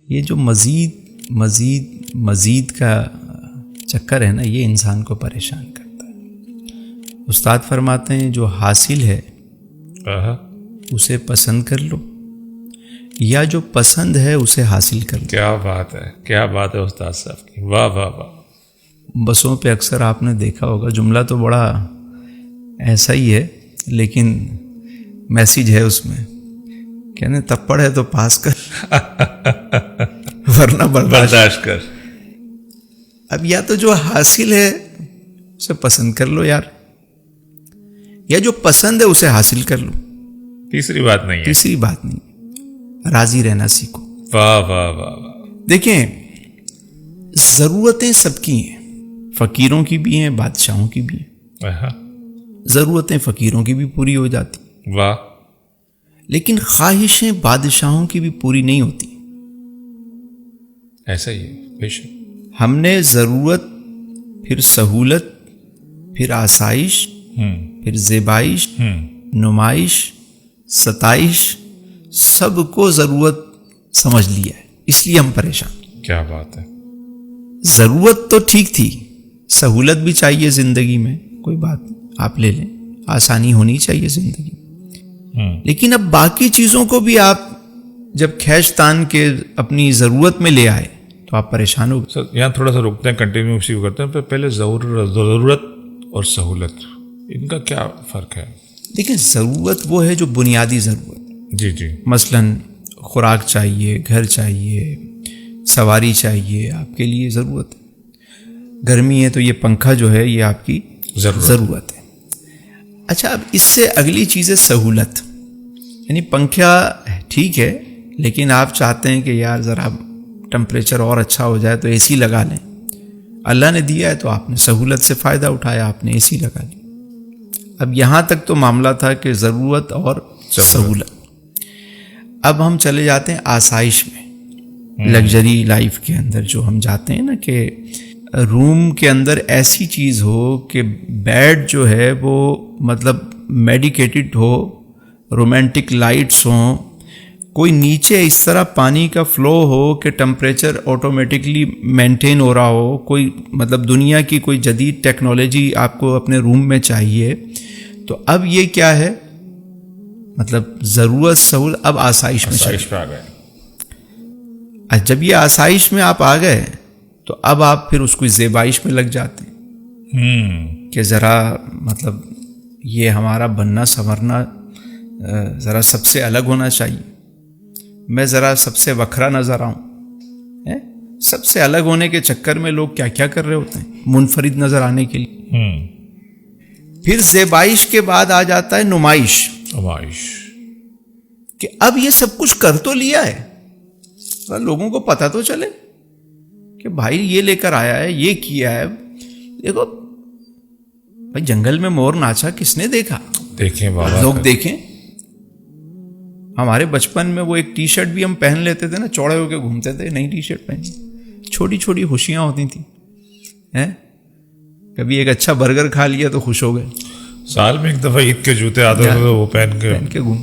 یہ جو مزید مزید مزید کا چکر ہے نا، یہ انسان کو پریشان کرتا ہے. استاد فرماتے ہیں جو حاصل ہے اسے پسند کر لو، یا جو پسند ہے اسے حاصل کر لو. کیا بات ہے، کیا بات ہے استاد صاحب کی، واہ واہ واہ. بسوں پہ اکثر آپ نے دیکھا ہوگا، جملہ تو بڑا ایسا ہی ہے لیکن میسیج ہے اس میں، کہنے تپڑ ہے تو پاس کر ورنہ برداشت کر. اب یا تو جو حاصل ہے اسے پسند کر لو یار، یا جو پسند ہے اسے حاصل کر لو. تیسری بات نہیں ہے، تیسری بات نہیں، راضی رہنا سیکھو. واہ واہ واہ واہ. دیکھیں ضرورتیں سب کی ہیں، فقیروں کی بھی ہیں، بادشاہوں کی بھی ہیں. ضرورتیں فقیروں کی بھی پوری ہو جاتی، واہ. لیکن خواہشیں بادشاہوں کی بھی پوری نہیں ہوتی. ایسا ہی ہے بے شک. ہم نے ضرورت، پھر سہولت، پھر آسائش، پھر زیبائش، نمائش، ستائش، سب کو ضرورت سمجھ لیا ہے، اس لیے ہم پریشان. کیا بات ہے. ضرورت تو ٹھیک تھی، سہولت بھی چاہیے زندگی میں، کوئی بات نہیں آپ لے لیں، آسانی ہونی چاہیے زندگی میں. لیکن اب باقی چیزوں کو بھی آپ جب کھینچ تان کے اپنی ضرورت میں لے آئے تو آپ پریشان ہو گئے. سر یہاں تھوڑا سا رکتے ہیں، کنٹینیو اسی کو کرتے ہیں. پہلے ضرورت اور سہولت، ان کا کیا فرق ہے؟ دیکھیں ضرورت وہ ہے جو بنیادی ضرورت، جی جی. مثلاً خوراک چاہیے، گھر چاہیے، سواری چاہیے، آپ کے لیے ضرورت ہے. گرمی ہے تو یہ پنکھا جو ہے یہ آپ کی ضرورت ہے. اچھا اب اس سے اگلی چیز ہے سہولت، یعنی پنکھا ٹھیک ہے لیکن آپ چاہتے ہیں کہ یار ذرا ٹمپریچر اور اچھا ہو جائے تو اے سی لگا لیں. اللہ نے دیا ہے تو آپ نے سہولت سے فائدہ اٹھایا، آپ نے اے سی لگا لی. اب یہاں تک تو معاملہ تھا کہ ضرورت اور سہولت. اب ہم چلے جاتے ہیں آسائش میں، لگژری لائف کے اندر جو ہم جاتے ہیں نا، کہ روم کے اندر ایسی چیز ہو کہ بیڈ جو ہے وہ مطلب میڈیکیٹڈ ہو، رومانٹک لائٹس ہوں، کوئی نیچے اس طرح پانی کا فلو ہو کہ ٹمپریچر آٹومیٹکلی مینٹین ہو رہا ہو، کوئی مطلب دنیا کی کوئی جدید ٹیکنالوجی آپ کو اپنے روم میں چاہیے. تو اب یہ کیا ہے، مطلب ضرورت سہولت، اب آسائش میں آ گئے. جب یہ آسائش میں آپ آ گئے تو اب آپ پھر اس کو زیبائش میں لگ جاتے ہیں کہ ذرا مطلب یہ ہمارا بننا سنورنا ذرا سب سے الگ ہونا چاہیے، میں ذرا سب سے وکھرا نظر آؤں. سب سے الگ ہونے کے چکر میں لوگ کیا کیا کر رہے ہوتے ہیں منفرد نظر آنے کے لیے. پھر زیبائش کے بعد آ جاتا ہے نمائش، کہ اب یہ سب کچھ کر تو لیا ہے، لوگوں کو پتہ تو چلے کہ بھائی یہ لے کر آیا ہے، یہ کیا ہے. دیکھو بھائی جنگل میں مور ناچا کس نے دیکھا، دیکھیں بابا، لوگ دیکھیں. ہمارے بچپن میں وہ ایک ٹی شرٹ بھی ہم پہن لیتے تھے نا، چوڑے ہو کے گھومتے تھے، نئی ٹی شرٹ پہنی، چھوٹی چھوٹی خوشیاں ہوتی تھیں. کبھی ایک اچھا برگر کھا لیا تو خوش ہو گئے. سال میں ایک دفعہ عید کے جوتے آتے تھے تو وہ پہن کے گھوم،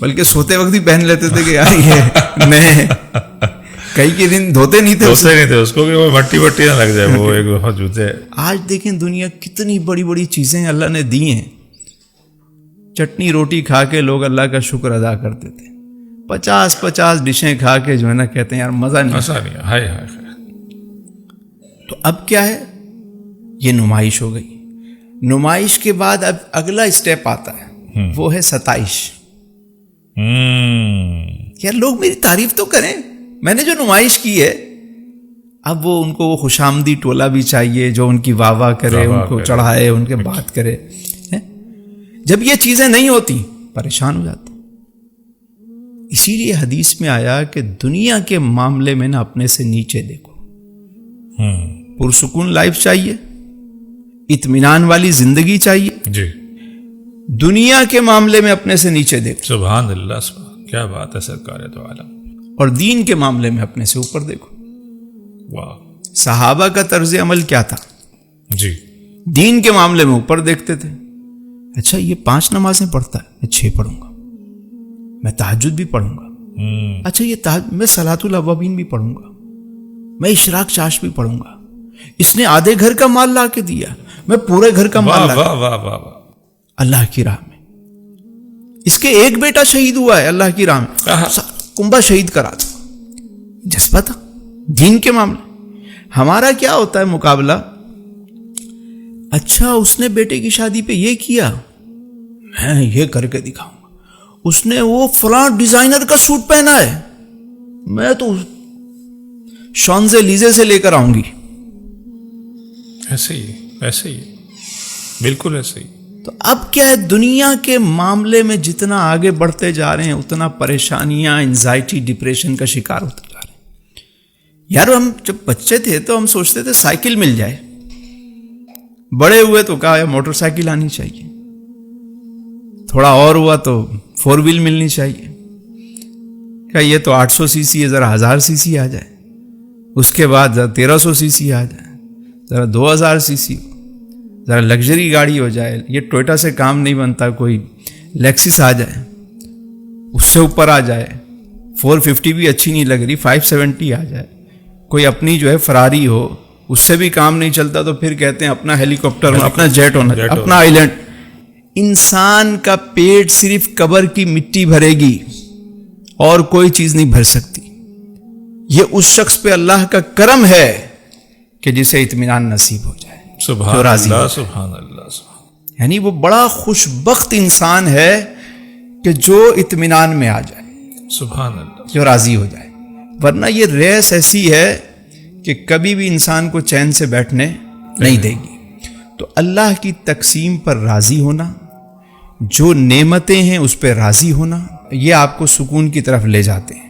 بلکہ سوتے وقت بھی پہن لیتے تھے کہ یار یہ نئے، کئی کے دن دھوتے نہیں تھے اس کو کہ وہ مٹی وٹی نہ لگ جائے وہ ایک دفعہ جوتے. آج دیکھیں دنیا کتنی بڑی بڑی چیزیں اللہ نے دی ہیں. چٹنی روٹی کھا کے لوگ اللہ کا شکر ادا کرتے تھے، 50 ڈشیں کھا کے جو ہے نا کہتے ہیں یار مزہ نہیں. ہائے. تو اب کیا ہے، یہ نمائش ہو گئی. نمائش کے بعد اب اگلا اسٹیپ آتا ہے، وہ ہے ستائش. یار لوگ میری تعریف تو کریں، میں نے جو نمائش کی ہے. اب وہ ان کو وہ خوش آمدی ٹولہ بھی چاہیے جو ان کی واہ واہ کرے، ان کو چڑھائے، ان کے بات کرے. جب یہ چیزیں نہیں ہوتی پریشان ہو جاتے. اسی لیے حدیث میں آیا کہ دنیا کے معاملے میں نا اپنے سے نیچے دیکھو. پرسکون لائف چاہیے، اطمینان والی زندگی چاہیے جی، دنیا کے معاملے میں اپنے سے نیچے دیکھو. سبحان اللہ، کیا بات ہے سرکار تو عالم. اور دین کے معاملے میں اپنے سے اوپر دیکھو. واہ. صحابہ کا طرز عمل کیا تھا جی؟ دین کے معاملے میں اوپر دیکھتے تھے. اچھا یہ 5 نمازیں پڑھتا ہے، میں 6 پڑھوں گا، میں تہجد بھی پڑھوں گا، اچھا یہ میں صلاۃ الاوابین بھی پڑھوں گا، میں اشراق چاش بھی پڑھوں گا، اس نے آدھے گھر کا مال لا کے دیا، میں پورے گھر کا مال لا اللہ کی راہ میں. اس کے ایک بیٹا شہید ہوا ہے اللہ کی راہ میں، کنبہ شہید کرا دو. جذبہ تھا دین کے معاملے. ہمارا کیا ہوتا ہے مقابلہ، اچھا اس نے بیٹے کی شادی پہ یہ کیا، میں یہ کر کے دکھاؤں گا. اس نے وہ فلاں ڈیزائنر کا سوٹ پہنا ہے، میں تو شانزے لیزے سے لے کر آؤں گی. ایسے ہی بالکل ایسے ہی. تو اب کیا ہے، دنیا کے معاملے میں جتنا آگے بڑھتے جا رہے ہیں اتنا پریشانیاں، انزائٹی، ڈپریشن کا شکار ہوتے جا رہے ہیں. یار ہم جب بچے تھے تو ہم سوچتے تھے سائیکل مل جائے، بڑے ہوئے تو کہا موٹر سائیکل آنی چاہیے، تھوڑا اور ہوا تو 4 ویل ملنی چاہیے. کہا یہ تو 800 سی سی ہے، ذرا 1000 سی سی آ جائے، اس کے بعد ذرا 1300 سی سی آ جائے، ذرا 2000 سی سی، ذرا لگژری گاڑی ہو جائے. یہ ٹوئٹا سے کام نہیں بنتا، کوئی لیکسس آ جائے، اس سے اوپر آ جائے. 450 بھی اچھی نہیں لگ رہی، 570 آ جائے. کوئی اپنی جو ہے فراری ہو، اس سے بھی کام نہیں چلتا تو پھر کہتے ہیں اپنا ہیلی کاپٹر ہونا، اپنا جیٹ ہونا، اپنا آئی لینڈ. انسان کا پیٹ صرف قبر کی مٹی بھرے گی اور کوئی چیز نہیں بھر سکتی. یہ اس شخص پہ اللہ کا کرم ہے کہ جسے اطمینان نصیب ہو جائے. سبحان اللہ سبحان اللہ. یعنی وہ بڑا خوش بخت انسان ہے کہ جو اطمینان میں آ جائے، سبحان اللہ، جو راضی ہو جائے. ورنہ یہ ریس ایسی ہے کہ کبھی بھی انسان کو چین سے بیٹھنے نہیں دے گی. تو اللہ کی تقسیم پر راضی ہونا، جو نعمتیں ہیں اس پہ راضی ہونا، یہ آپ کو سکون کی طرف لے جاتے ہیں.